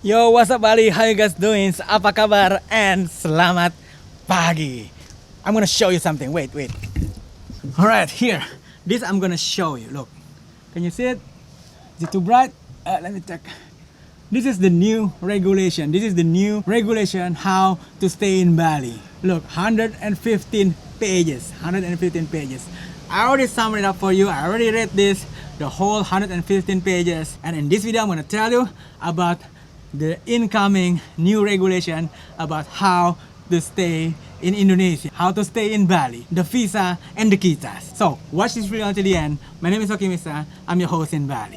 Yo, what's up Bali? How you guys doing? Apa kabar? And selamat pagi. I'm gonna show you something. Wait. Alright, here. This I'm gonna show you. Look. Can you see it? Is it too bright? Let me check. This is the new regulation. This is the new regulation how to stay in Bali. Look, 115 pages. 115 pages. I already summed it up for you. I already read this, the whole 115 pages. And in this video, I'm gonna tell you about the incoming new regulation about how to stay in Indonesia, how to stay in Bali, the visa and the kitas. So watch this video until the end. My name is Misa. I'm your host in Bali.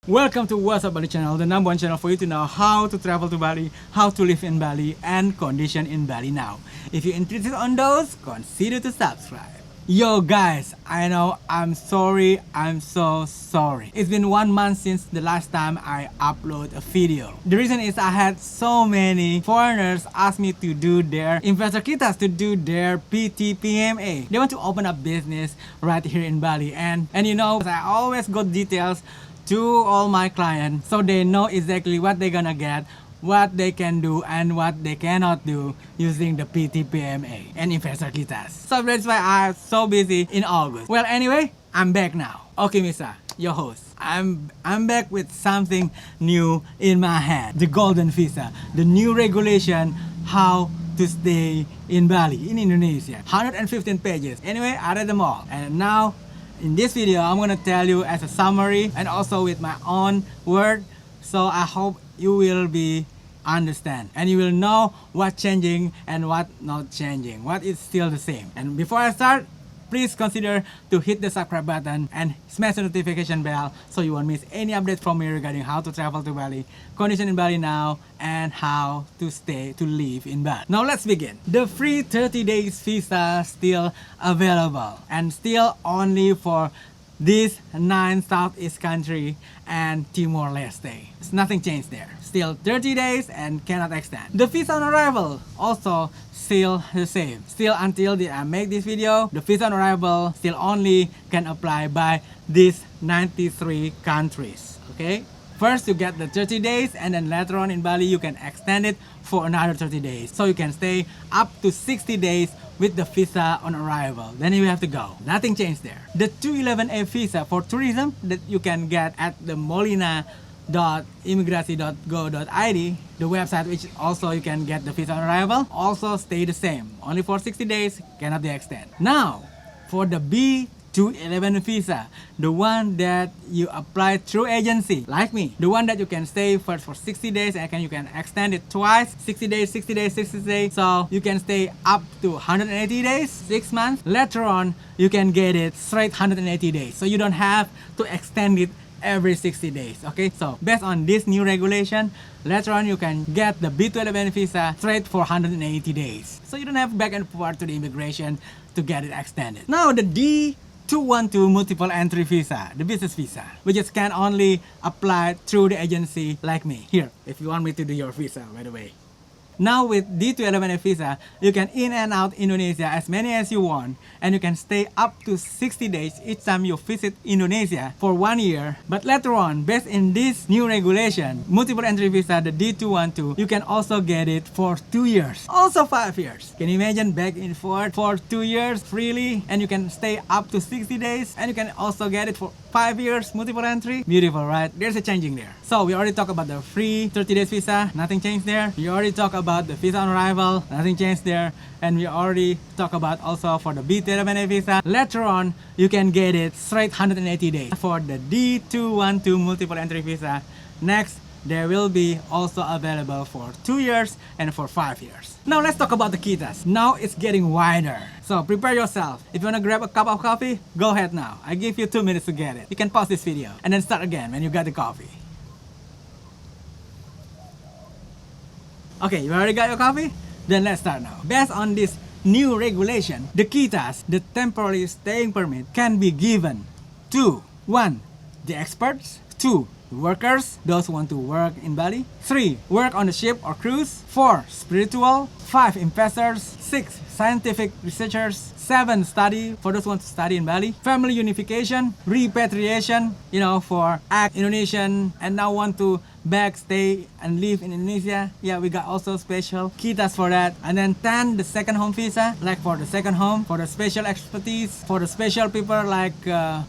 Welcome to What's Up Bali channel, the #1 channel for you to know how to travel to Bali, how to live in Bali, and condition in Bali now. If you're interested on those, consider to subscribe. Yo guys, I know I'm sorry, I'm so sorry. It's been 1 month since the last time I upload a video. The reason is I had so many foreigners ask me to do their investor kitas, to do their PTPMA. They want to open up business right here in Bali, and you know, I always got details to all my clients so they know exactly what they're gonna get, what they can do and what they cannot do using the PTPMA and investor kitas. So that's why I'm so busy in August. Well, anyway, I'm back now. Okay, Misa, your host. I'm back with something new in my hand. The golden visa, the new regulation how to stay in Bali, in Indonesia. 115 pages. Anyway, I read them all. And now in this video, I'm gonna tell you as a summary and also with my own word. So I hope you will be understand and you will know what changing and what not changing, what is still the same. And before I start, please consider to hit the subscribe button and smash the notification bell so you won't miss any update from me regarding how to travel to Bali, condition in Bali now, and how to live in Bali. Now let's begin. The free 30 days visa still available and still only for these 9 Southeast country and Timor-Leste. Nothing changed there. Still 30 days and cannot extend. The visa on arrival also still the same. Still until I make this video, the visa on arrival still only can apply by these 93 countries. Okay? First you get the 30 days and then later on in Bali you can extend it for another 30 days. So you can stay up to 60 days with the visa on arrival. Then you have to go. Nothing changed there. The 211A visa for tourism that you can get at the molina.imigrasi.go.id, the website which also you can get the visa on arrival, also stay the same. Only for 60 days, cannot be extended. Now, for the B211 visa, the one that you apply through agency, like me, the one that you can stay first for 60 days and you can extend it twice, 60 days, 60 days, 60 days, so you can stay up to 180 days, 6 months. Later on, you can get it straight 180 days, so you don't have to extend it every 60 days. Okay, so based on this new regulation, later on you can get the B211 visa straight for 180 days, so you don't have back and forth to the immigration to get it extended. Now the D212 multiple entry visa, the business visa, which is can only apply through the agency like me. Here, if you want me to do your visa, by the way. Now with D211 visa, you can in and out Indonesia as many as you want, and you can stay up to 60 days each time you visit Indonesia for 1 year. But later on, based in this new regulation, multiple entry visa, the D212, you can also get it for 2 years, also 5 years. Can you imagine back and forth for 2 years freely, and you can stay up to 60 days, and you can also get it for 5 years, multiple entry. Beautiful, right? There's a changing there. So we already talked about the free 30 days visa, nothing changed there. We already talked about the visa on arrival, nothing changed there. And we already talked about also for the B211 visa. Later on, you can get it straight 180 days. For the D212 multiple entry visa, next, there will be also available for 2 years and for 5 years. Now let's talk about the kitas. Now it's getting wider. So prepare yourself. If you want to grab a cup of coffee, go ahead now. I give you 2 minutes to get it. You can pause this video and then start again when you got the coffee. Okay, you already got your coffee? Then let's start now. Based on this new regulation, the kitas, the temporary staying permit, can be given to 1. the experts, 2. workers, those who want to work in Bali. 3. Work on the ship or cruise. 4. Spiritual. 5. Investors. 6. Scientific researchers. 7. Study, for those who want to study in Bali. Family unification. Repatriation, for Indonesian and now want to back, stay and live in Indonesia. Yeah, we got also special kitas for that. And then 10, the second home visa, like for the second home, for the special expertise, for the special people like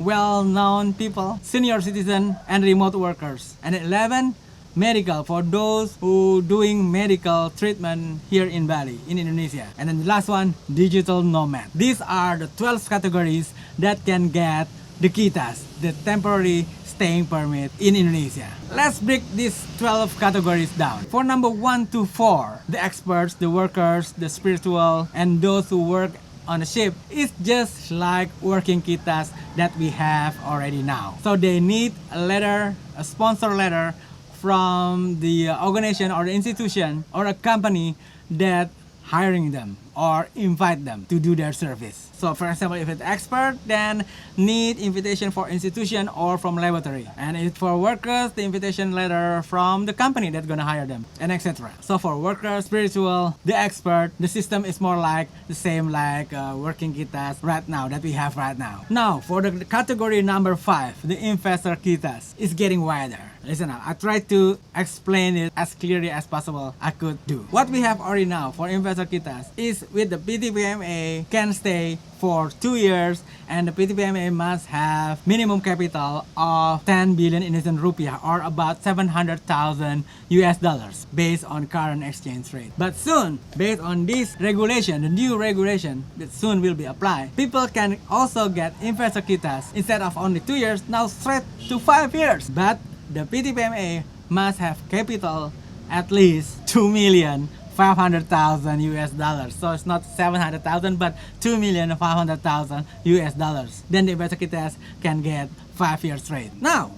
well-known people, senior citizen and remote workers. And then 11, medical, for those who doing medical treatment here in Bali, in Indonesia. And then the last one, digital nomad. These are the 12 categories that can get the kitas, the temporary staying permit in Indonesia. Let's break these 12 categories down. For number 1 to 4, the experts, the workers, the spiritual, and those who work on a ship, is just like working kitas that we have already now. So they need a letter, a sponsor letter from the organization or the institution or a company that hiring them or invite them to do their service. So for example, if it's expert, then need invitation for institution or from laboratory. And if for workers, the invitation letter from the company that's gonna hire them, and etc. So for workers, spiritual, the expert, the system is more like the same like working kitas right now that we have right now. Now for the category number 5, the investor kitas, is getting wider. Listen up, I tried to explain it as clearly as possible I could do. What we have already now for investor kitas is with the PTPMA can stay for 2 years, and the PTPMA must have minimum capital of 10 billion Indonesian rupiah or about 700,000 US dollars based on current exchange rate. But soon, based on this regulation, the new regulation that soon will be applied, people can also get investor kitas instead of only 2 years, now straight to 5 years. But the PTPMA must have capital at least 2,500,000 US dollars. So it's not 700,000 but 2,500,000 US dollars. Then the investor kitas can get 5 years straight. Now,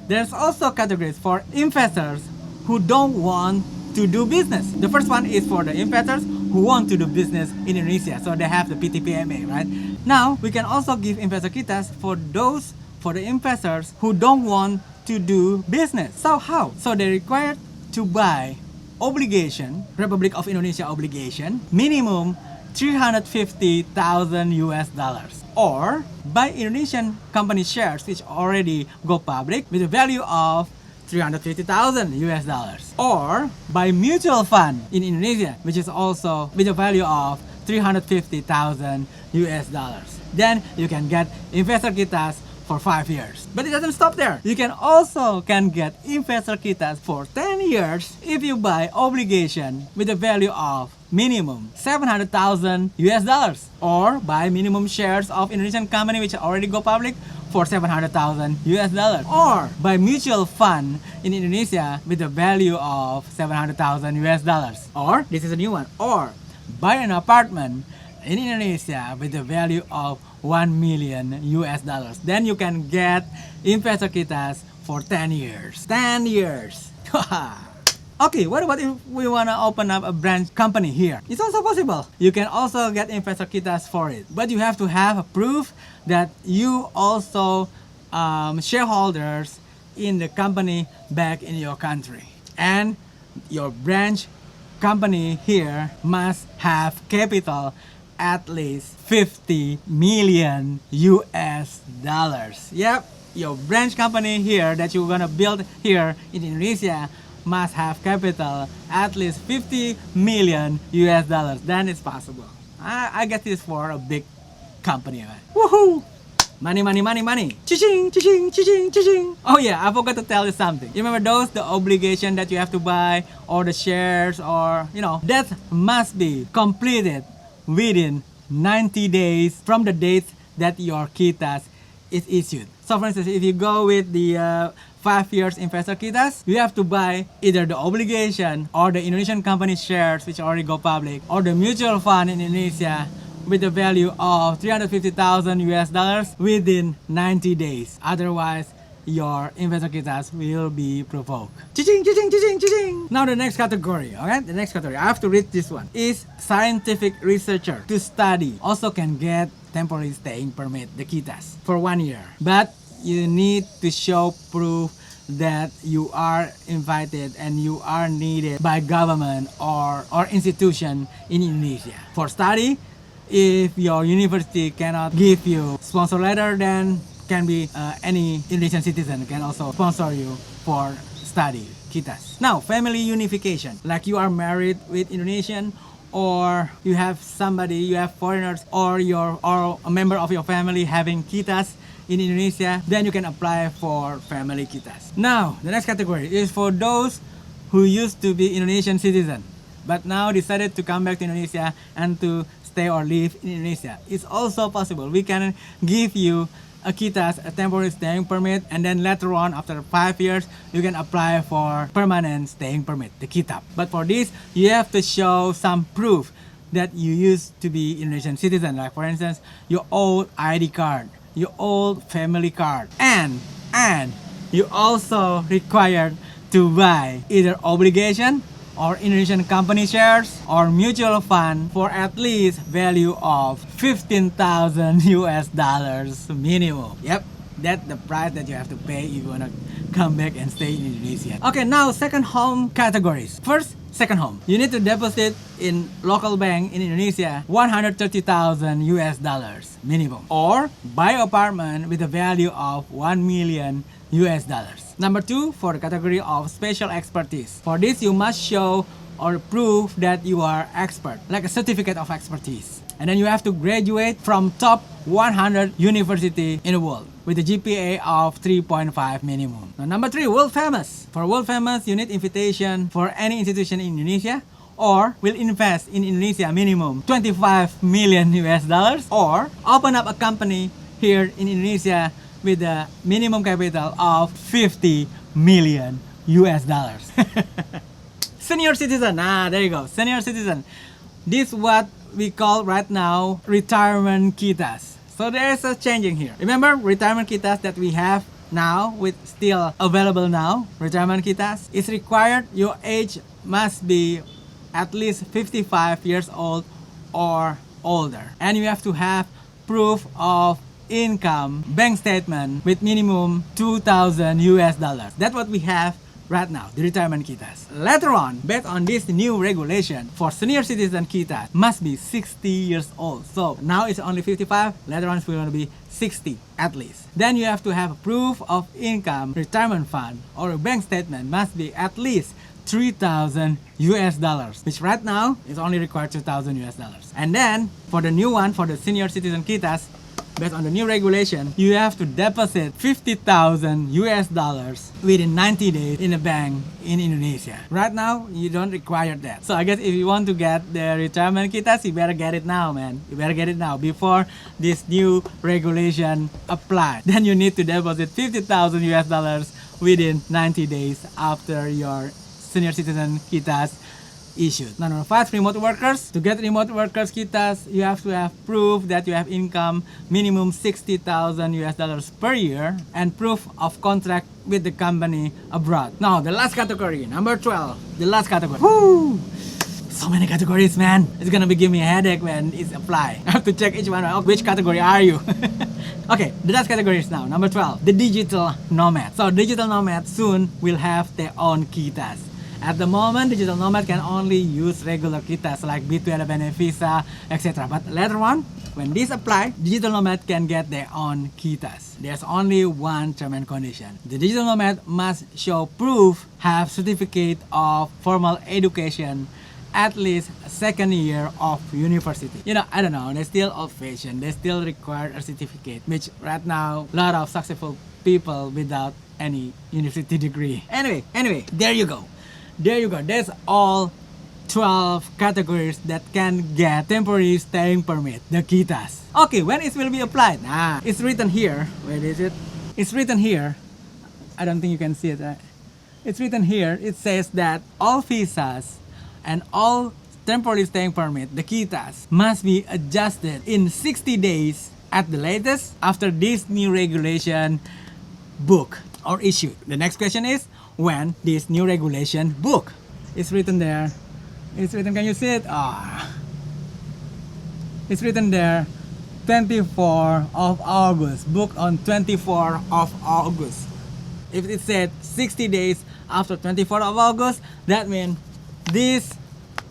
there's also categories for investors who don't want to do business. The first one is for the investors who want to do business in Indonesia. So they have the PTPMA, right? Now, we can also give investor kitas for the investors who don't want to do business. So how? So they're required to buy obligation, Republic of Indonesia obligation, minimum 350,000 US dollars, or buy Indonesian company shares which already go public with a value of 350,000 US dollars, or buy mutual fund in Indonesia which is also with a value of 350,000 US dollars. Then you can get investor kitas for 5 years. But it doesn't stop there. You can also get investor kitas for 10 years if you buy obligation with a value of minimum 700,000 US dollars, or buy minimum shares of Indonesian company which already go public for 700,000 US dollars, or buy mutual fund in Indonesia with a value of 700,000 US dollars, or this is a new one, or buy an apartment in Indonesia with a value of 1 million US dollars. Then you can get investor kitas for 10 years. 10 years. Okay, what about if we want to open up a branch company here? It's also possible. You can also get investor kitas for it. But you have to have a proof that you also shareholders in the company back in your country. And your branch company here must have capital at least 50 million US dollars. Yep, your branch company here that you're gonna build here in Indonesia must have capital at least 50 million US dollars. Then it's possible. I get this for a big company, right? Woohoo! Money, money, money, money. Cha-ching, cha-ching, cha-ching, cha-ching. Oh yeah, I forgot to tell you something. You remember the obligation that you have to buy, or the shares, or that must be completed within 90 days from the date that your kitas is issued. So for instance, if you go with the 5 years investor kitas, you have to buy either the obligation or the Indonesian company shares which already go public, or the mutual fund in Indonesia with the value of 350,000 US dollars within 90 days. Otherwise, your investor kitas will be provoked. Cha-ching, cha-ching, cha-ching, cha-ching. Now the next category, okay? The next category, I have to read this one, is scientific researcher to study. Also can get temporary staying permit, the kitas, for 1 year. But you need to show proof that you are invited and you are needed by government or institution in Indonesia for study. If your university cannot give you sponsor letter, then can be any Indonesian citizen can also sponsor you for study kitas. Now, family unification, like you are married with Indonesian, or you have somebody, you have foreigners, or a member of your family having kitas in Indonesia, then you can apply for family kitas. Now, the next category is for those who used to be Indonesian citizen, but now decided to come back to Indonesia and to stay or live in Indonesia. It's also possible. We can give you a kitas, a temporary staying permit, and then later on, after 5 years, you can apply for permanent staying permit, the kitap. But for this, you have to show some proof that you used to be Indonesian citizen, like for instance, your old ID card, your old family card, and you also required to buy either obligation or Indonesian company shares or mutual fund for at least value of 15,000 US dollars minimum. Yep, that's the price that you have to pay if you wanna come back and stay in Indonesia. Okay, now second home categories. First, second home. You need to deposit in local bank in Indonesia 130,000 US dollars minimum, or buy apartment with a value of 1 million US dollars. Number two, for the category of special expertise. For this, you must show or prove that you are expert, like a certificate of expertise. And then you have to graduate from top 100 university in the world with a GPA of 3.5 minimum. Now, number three, world famous. For world famous, you need invitation for any institution in Indonesia, or will invest in Indonesia minimum 25 million US dollars, or open up a company here in Indonesia with a minimum capital of 50 million US dollars. Senior citizen, there you go, senior citizen. This is what we call right now retirement kitas. So there is a changing here. Remember retirement kitas that we have now, with still available now, retirement kitas, is required your age must be at least 55 years old or older. And you have to have proof of income bank statement with minimum 2,000 US dollars. That's what we have right now, the retirement kitas. Later on, based on this new regulation, for senior citizen kitas must be 60 years old. So now it's only 55, later on it's going to be 60 at least. Then you have to have proof of income, retirement fund, or a bank statement must be at least 3,000 US dollars, which right now is only required 2,000 US dollars. And then for the new one, for the senior citizen kitas, based on the new regulation, you have to deposit 50,000 US dollars within 90 days in a bank in Indonesia. Right now, you don't require that. So I guess if you want to get the retirement kitas, you better get it now, man. You better get it now before this new regulation applies. Then you need to deposit 50,000 US dollars within 90 days after your senior citizen kitas issued. Number five, remote workers. To get remote workers kitas, you have to have proof that you have income minimum 60,000 US dollars per year and proof of contract with the company abroad. Now, the last category, number 12, the last category. Woo! So many categories, man. It's gonna be giving me a headache when it's applied. I have to check each one out. Which category are you? Okay, the last category is now number 12, the digital nomad. So digital nomad soon will have their own kitas. At the moment, digital nomad can only use regular kitas like B2 and visa, etc. But later on, when this apply, digital nomad can get their own kitas. There's only one term and condition. The digital nomad must show proof, have certificate of formal education, at least second year of university. You know, I don't know, they're still old fashioned. They still require a certificate, which right now, a lot of successful people without any university degree. Anyway, there you go. There you go. That's all 12 categories that can get temporary staying permit, the kitas. Okay, when it will be applied? It's written here. Where is it? It's written here. I don't think you can see it. It's written here. It says that all visas and all temporary staying permit, the kitas, must be adjusted in 60 days at the latest after this new regulation book or issued. The next question is, when this new regulation book? It's written there. It's written, can you see it? It's written there, 24 of August. Book on 24 of August. If it said 60 days after 24th of August, that means this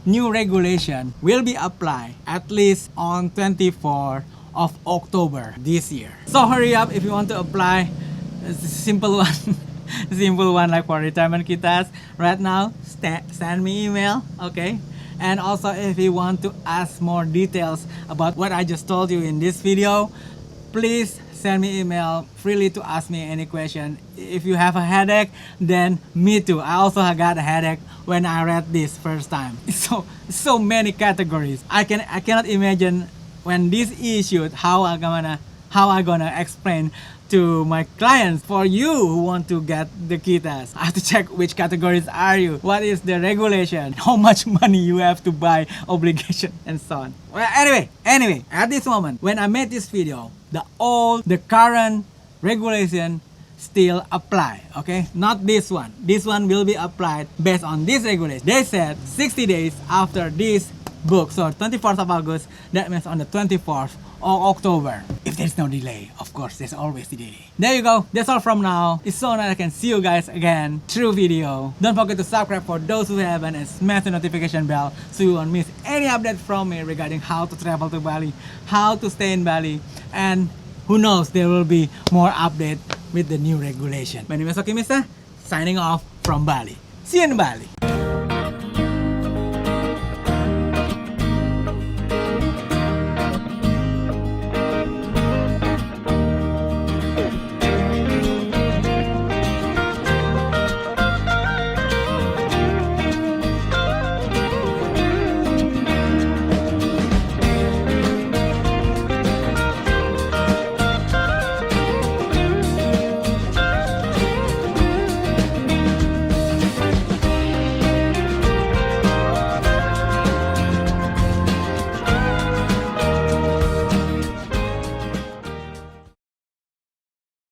new regulation will be applied at least on 24th of October this year. So hurry up if you want to apply. It's a simple one. Simple one like for retirement kitas. Right now, send me email, okay? And also if you want to ask more details about what I just told you in this video, please send me email freely to ask me any question. If you have a headache, then me too. I also got a headache when I read this first time. So many categories. I cannot imagine when this issued how I gonna explain to my clients. For you who want to get the kitas, I have to check which categories are you, what is the regulation, how much money you have to buy obligation, and so on. Well, anyway, at this moment when I made this video, the current regulation still apply, okay? Not this one. This one will be applied based on this regulation. They said 60 days after this book, so 24th of August, that means on the 24th of October. If there's no delay, of course, there's always delay. There you go. That's all from now. It's so nice I can see you guys again through video. Don't forget to subscribe for those who haven't and smash the notification bell so you won't miss any update from me regarding how to travel to Bali, how to stay in Bali, and who knows, there will be more update with the new regulation. My name is Okimista, signing off from Bali. See you in Bali.